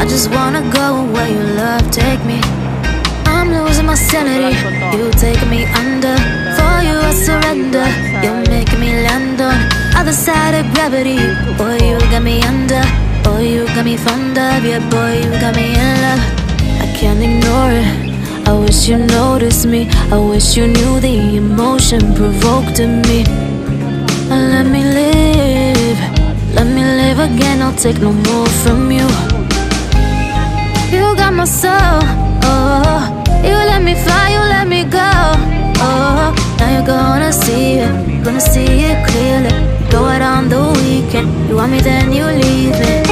I just wanna go where your love take me. I'm losing my sanity, you taking me under. For you I surrender, you're making me land on other side of gravity. Boy, you got me under. Boy, you got me fond of. Yeah, boy, you got me in love. I can't ignore it. I wish you noticed me. I wish you knew the emotion provoked in me. Let me live. Let me live again. I'll take no more from you. You got my soul. Oh, you let me fly. You let me go. Oh, now you're gonna see it. Gonna see it clearly. Go out on the weekend. You want me, then you leave me.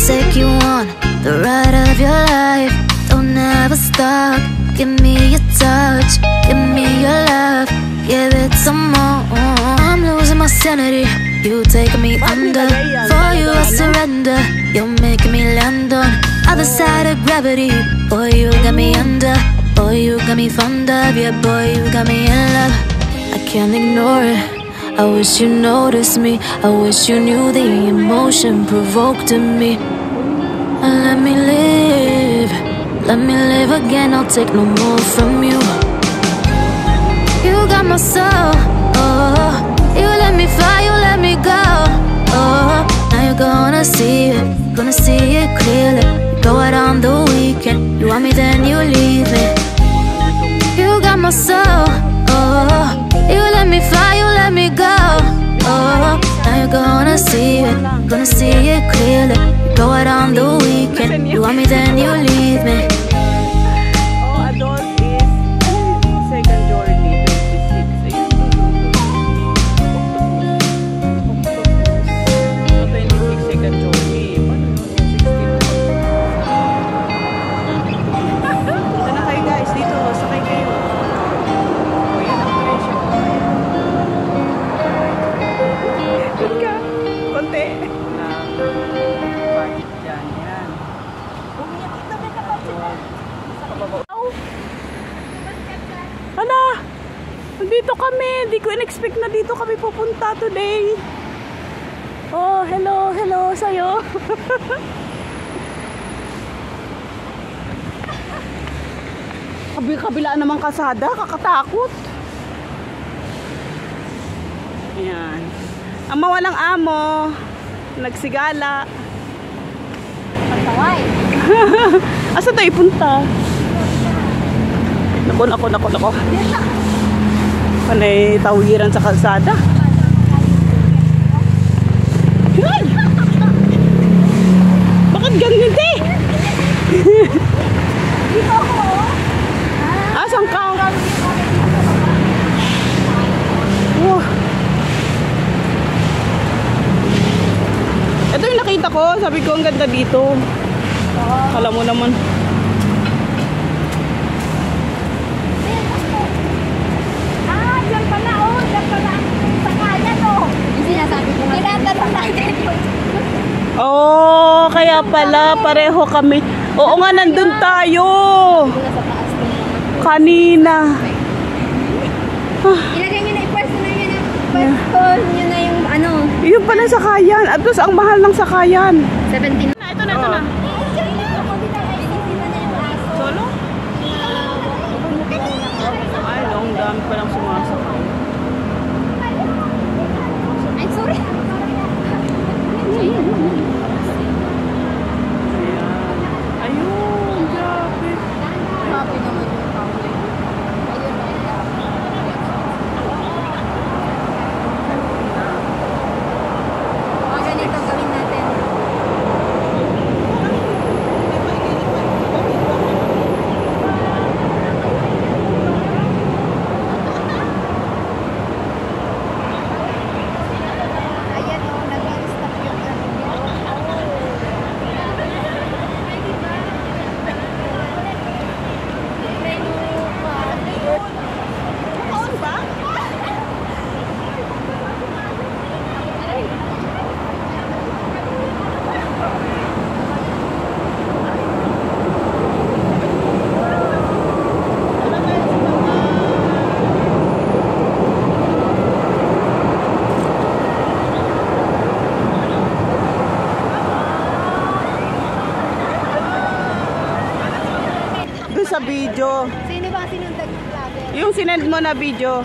Take you on the ride of your life. Don't ever stop. Give me your touch, give me your love, give it some more. I'm losing my sanity, you taking me under. For you I surrender, you're making me land on other side of gravity. Boy, you got me under. Boy, you got me fond of. Yeah, boy, you got me in love. I can't ignore it. I wish you noticed me. I wish you knew the emotion provoked in me. Let me live. Let me live again. I'll take no more from you. You got my soul. Oh, you let me fly. You let me go. Oh, now you're gonna see it. Gonna see it clearly. Go out on the weekend. You want me, then you leave me. You got my soul. Oh, you let me fly, you let me go. Oh, now you're gonna see it, gonna see it clearly. Go out on the weekend. You want me, then you leave me. Oh, adult is second Jordy, 26. So 26 second Jordy. Punta na kayo guys, dito, sakay kayo. Ano? Nandito kami. Hindi ko in-expect na dito kami pupunta today. Oh, hello, hello sa'yo. Kabila naman kasada, kakatakot. Ayan. Ang mawalang amo, nagsigala. Pagtaway. Asa tayo punta? Nako. Panay tawiran sa kalsada. Ay! Bakit ganyan te? Dito ako. Asan ka? Wow. Ito yung nakita ko. Sabi ko ang ganda dito. Alam mo naman. Diyan pala oh. Diyan pala ang sakayan oh. Yung sinasabi ko nga. Tinatanong natin. Oh, kaya pala pareho kami. Oo nga, nandun tayo. Kanina. Ilagay nyo na i-pwesto na yun. Pwesto nyo na yung ano. Yun pala sakayan. At plus ang mahal ng sakayan. 17. Ito na. Solo? Ay, ang dami palang sumasakay. Ay, sorry. Ayun, grabe. Happy naman yung family. Ayun. Ganito gawin natin. video. Sino ba sinundag ng vlogger? Yung sinend mo na video.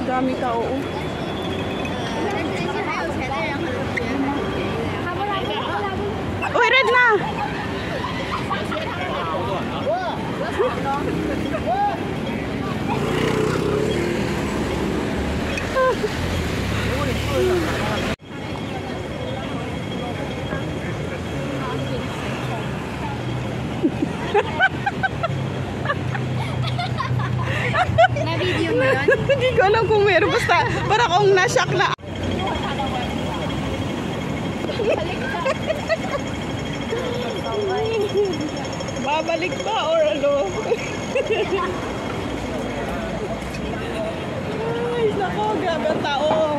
Dami tao. Oh. Uy, red na! Na-video mo yun? Hindi ko alam kung meron. Basta para akong na-shock na. Babalik ba or ano? Ay, nako, grabe ang tao.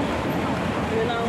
Yun ang